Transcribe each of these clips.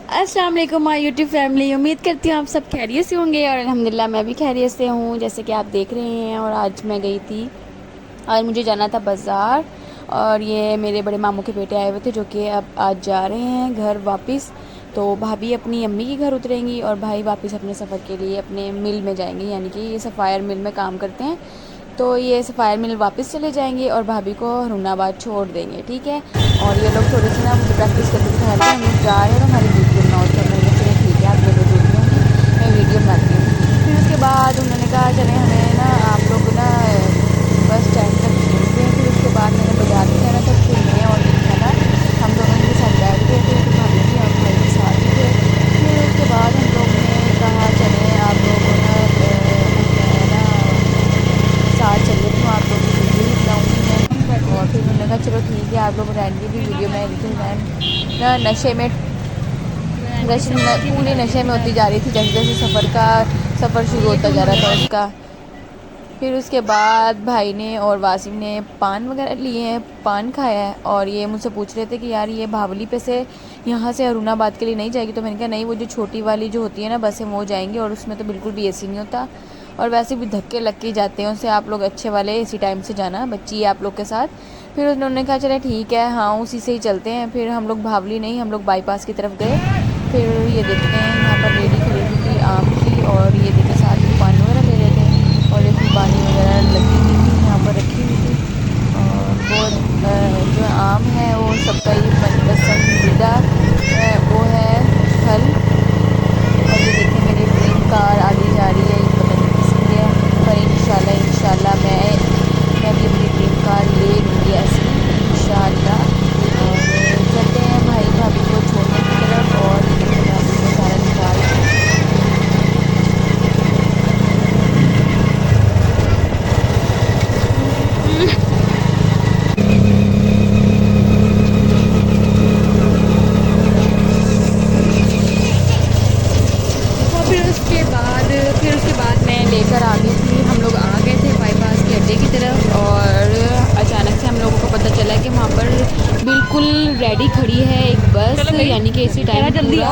अस्सलाम वालेकुम my YouTube family. उम्मीद करती हूँ आप सब खैरियत से होंगे और अल्हम्दुलिल्लाह मैं भी खैरियत से हूँ, जैसे कि आप देख रहे हैं। और आज मैं गई थी, आज मुझे जाना था बाज़ार। और ये मेरे बड़े मामू के बेटे आए हुए थे जो कि अब आज जा रहे हैं घर वापस। तो भाभी अपनी अम्मी के घर उतरेंगी और भाई वापस अपने सफ़र के लिए अपने मिल में जाएंगे, यानी कि ये सफ़ायर मिल में काम करते हैं। तो ये सफ़ायर मिल वापस चले जाएंगे और भाभी को हरूनाबाद छोड़ देंगे, ठीक है। और ये लोग थोड़ी सी ना मुझे प्रैक्टिस करके दिखा रहे थे, हम लोग जा रहे हैं तो हमारी वीडियो बनाओ। तो मैंने कहा चले ठीक है, आप मेरे जो भी होंगे मैं वीडियो बनाती हूँ। फिर उसके बाद उन्होंने कहा चले हमें ना आप लोग ना बस स्टैंड तक छोड़ते हैं। फिर उसके बाद मैंने बाज़ार में जाना था, फिर मैं और मेरी खाला हम दोनों उनके साथ बैठ गए थे। तो भाभी जी और भाई के साथ ही थे। फिर उसके बाद हम लोग ने कहा चले आप लोग ना मैं ना साथ चल लेती हूँ, आप लोगों की वीडियो ही बनाऊँगी मैं। और फिर उन्होंने कहा चलो ठीक है, आप लोग रहेंगे भी वीडियो बनाएंगे। लेकिन मैं ना नशे में पूरी नशे में होती जा रही थी, जैसे जैसे सफ़र शुरू होता जा रहा था उसका। फिर उसके बाद भाई ने और वासिम ने पान वगैरह लिए हैं, पान खाया है। और ये मुझसे पूछ रहे थे कि यार ये भावली पे से यहाँ से हरूनाबाद के लिए नहीं जाएगी। तो मैंने कहा नहीं, वो जो छोटी वाली जो होती है ना बसें वो जाएंगी, और उसमें तो बिल्कुल भी एसी नहीं होता और वैसे भी धक्के लग के जाते हैं उससे। आप लोग अच्छे वाले एसी टाइम से जाना, बच्ची है आप लोग के साथ। फिर उन्होंने कहा चले ठीक है, हाँ उसी से ही चलते हैं। फिर हम लोग भावली नहीं, हम लोग बाईपास की तरफ गए। फिर ये देखते हैं यहाँ पर रेडी खड़ी हुई थी आम की, और ये देखें साथ में पान वगैरह ले रहे थे। और ये खुबानी वगैरह लगी हुई थी यहाँ पर, रखी हुई थी। और बहुत जो आम है वो सबका ही पसंदीदा वो है फल। और ये देखें मेरी ड्रीम कार आगे जा रही है, ये पता नहीं किसकी है, पर इंशाल्लाह इंशाल्लाह मैं भी अपनी ड्रीम कार ले लूँगी ऐसी इंशाल्लाह। और चलते हैं भाई भाभी को छोड़ने की तरफ। और ये देखें भाभी को सारा निकाल और फिर उसके बाद मैं लेकर आ गई थी, हम लोग आ गए थे बाईपास के अड्डे की तरफ। और अचानक से हम लोगों को पता चला कि वहाँ पर बिल्कुल रेडी खड़ी है एक बस, यानी कि इसी टाइम पूरा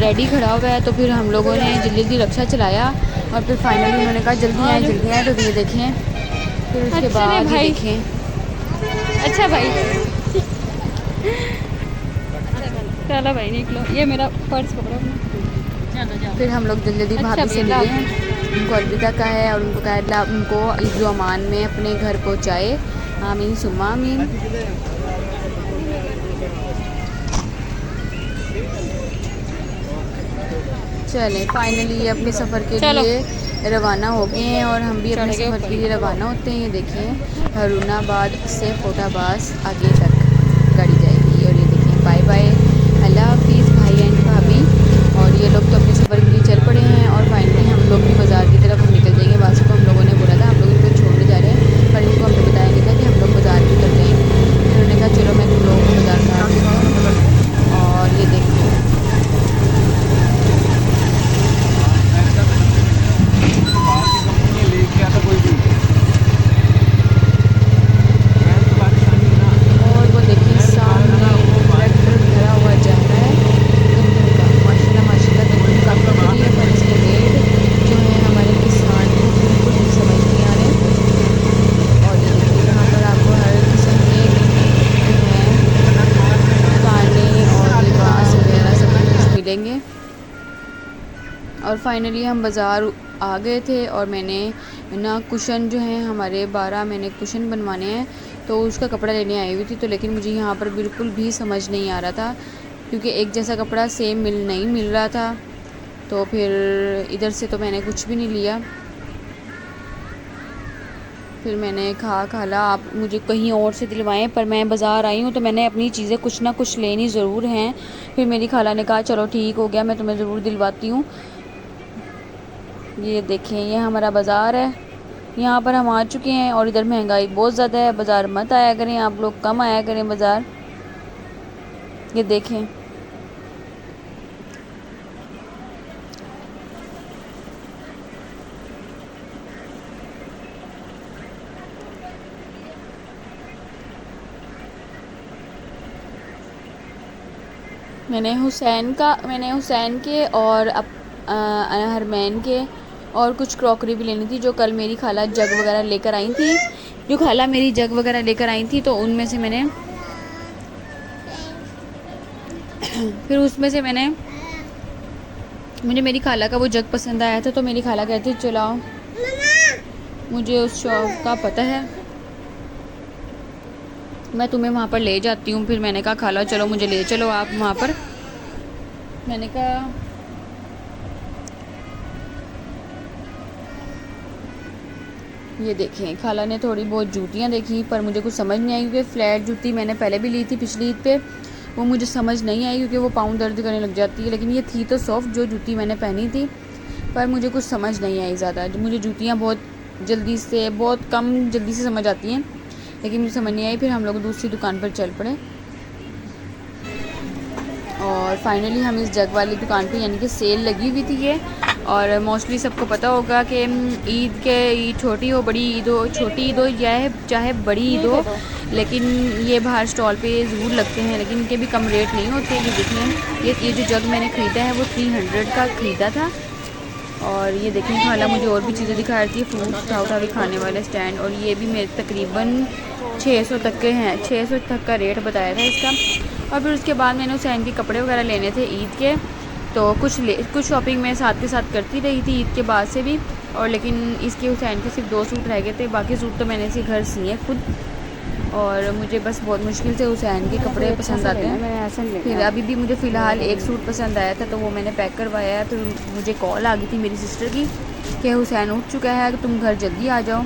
रेडी खड़ा हुआ है। तो फिर हम लोगों ने जल्दी जल्दी रक्षा चलाया और फिर फाइनली उन्होंने कहा जल्दी आए जल्दी आए। तो ये देखें, फिर उसके बाद ये देखें, अच्छा भाई, चलो भाई निकलो, ये मेरा पर्स पकड़ो अपना। फिर हम लोग जल्दी जल्दी अच्छा भाभी से भैया, मिले हैं, उनको अलविदा कहा है और उनको कहा है अल्लाह उनको इज़्ज़ो अमान में अपने घर पहुँचाए, आमीन सुम्मा आमीन। चलें फाइनली अपने सफ़र के चलो लिए रवाना हो गए हैं और हम भी चढ़ अपने गए सफ़र ऊपर के ही। लिए रवाना होते हैं। ये देखिए हरूनाबाद से फोटाबाज आगे तक गाड़ी जाएगी। और ये देखिए बाय बाय, अल्लाह हाफिज़ भाई एंड भाभी। और ये लोग तो अपने सफ़र के लिए चल पड़े हैं और फाइनली हम लोग भी बाज़ार की तरफ निकल जाएंगे। वासी को हम लोगों ने बोला था हम लोग इनको छोड़ने जा रहे हैं, पर इनको हमने बताया नहीं था कि हम लोग बाज़ार भी उतर जाएंगे। फिर उन्होंने कहा चलो मैं तुम लोगों को बाज़ार उतार देता हूँ। और ये देखिए और वो देखिए सामने ट्रैक्टर भरा हुआ जा रहा है गंदम का। माशाल्लाह माशाल्लाह गंदम काफ़ी खड़ी है, पर इसके रेट जो है हमारे किसान को बिल्कुल भी समझ नहीं आ रहे। और ये देखिए यहाँ पर आपको हर किस्म के जो है खाने और लिबास वगैरह सब कुछ मिलेंगे। और फाइनली हम बाज़ार आ गए थे और मैंने ना कुशन जो है हमारे 12 मैंने कुशन बनवाने हैं, तो उसका कपड़ा लेने आई हुई थी। तो लेकिन मुझे यहाँ पर बिल्कुल भी समझ नहीं आ रहा था, क्योंकि एक जैसा कपड़ा सेम नहीं मिल रहा था। तो फिर इधर से तो मैंने कुछ भी नहीं लिया। फिर मैंने खाला आप मुझे कहीं और से दिलवाएं, पर मैं बाज़ार आई हूँ तो मैंने अपनी चीज़ें कुछ ना कुछ लेनी ज़रूर हैं। फिर मेरी खाला ने कहा चलो ठीक हो गया, मैं तुम्हें ज़रूर दिलवाती हूँ। ये देखें ये हमारा बाज़ार है, यहाँ पर हम आ चुके हैं। और इधर महंगाई बहुत ज़्यादा है, बाज़ार मत आया करें आप लोग, कम आया करें बाज़ार। ये देखें मैंने हुसैन के और हरमैन के और कुछ क्रॉकरी भी लेनी थी, जो कल मेरी खाला जग वगैरह लेकर आई थी। जो खाला मेरी जग वगैरह लेकर आई थी, तो उनमें से मैंने फिर उसमें से मैंने मुझे मेरी खाला का वो जग पसंद आया था, तो मेरी खाला कहती चलाओ, मुझे उस शॉप का पता है, मैं तुम्हें वहाँ पर ले जाती हूँ। फिर मैंने कहा खाला चलो मुझे ले चलो आप वहाँ पर। मैंने कहा ये देखें, खाला ने थोड़ी बहुत जूतियाँ देखी पर मुझे कुछ समझ नहीं आई, क्योंकि फ्लैट जूती मैंने पहले भी ली थी पिछली ईद पे, वो मुझे समझ नहीं आई क्योंकि वो पाँव दर्द करने लग जाती है। लेकिन ये थी तो सॉफ्ट जो जूती मैंने पहनी थी, पर मुझे कुछ समझ नहीं आई ज़्यादा। मुझे जूतियाँ बहुत कम जल्दी से समझ आती हैं, लेकिन मुझे समझ नहीं आई। फिर हम लोग दूसरी दुकान पर चल पड़े और फाइनली हम इस जग वाली दुकान पे, यानी कि सेल लगी हुई थी ये। और मोस्टली सबको पता होगा कि ईद छोटी हो बड़ी ईद हो, छोटी ईद हो या चाहे बड़ी ईद हो, लेकिन ये बाहर स्टॉल पे ज़रूर लगते हैं, लेकिन इनके भी कम रेट नहीं होते। ये देखें, ये जो जग मैंने ख़रीदा है वो 300 का ख़रीदा था। और ये देखें खाला मुझे और भी चीज़ें दिखा रही थी, फ्रूट्स उठा भी खाने वाले स्टैंड, और ये भी मेरे तकरीबन 600 तक के हैं, 600 तक का रेट बताया था इसका। और फिर उसके बाद मैंने हुसैन के कपड़े वगैरह लेने थे ईद के, तो कुछ शॉपिंग मैं साथ के साथ करती रही थी ईद के बाद से भी। और लेकिन इसके हुसैन के सिर्फ 2 सूट रह गए थे, बाकी सूट तो मैंने इसे घर सिए खुद। और मुझे बस बहुत मुश्किल से हुसैन के कपड़े पसंद आते हैं। फिर अभी भी मुझे फ़िलहाल एक सूट पसंद आया था, तो वो मैंने पैक करवाया। फिर मुझे कॉल आ गई थी मेरी सिस्टर की कि हुसैन उठ चुका है, तुम घर जल्दी आ जाओ।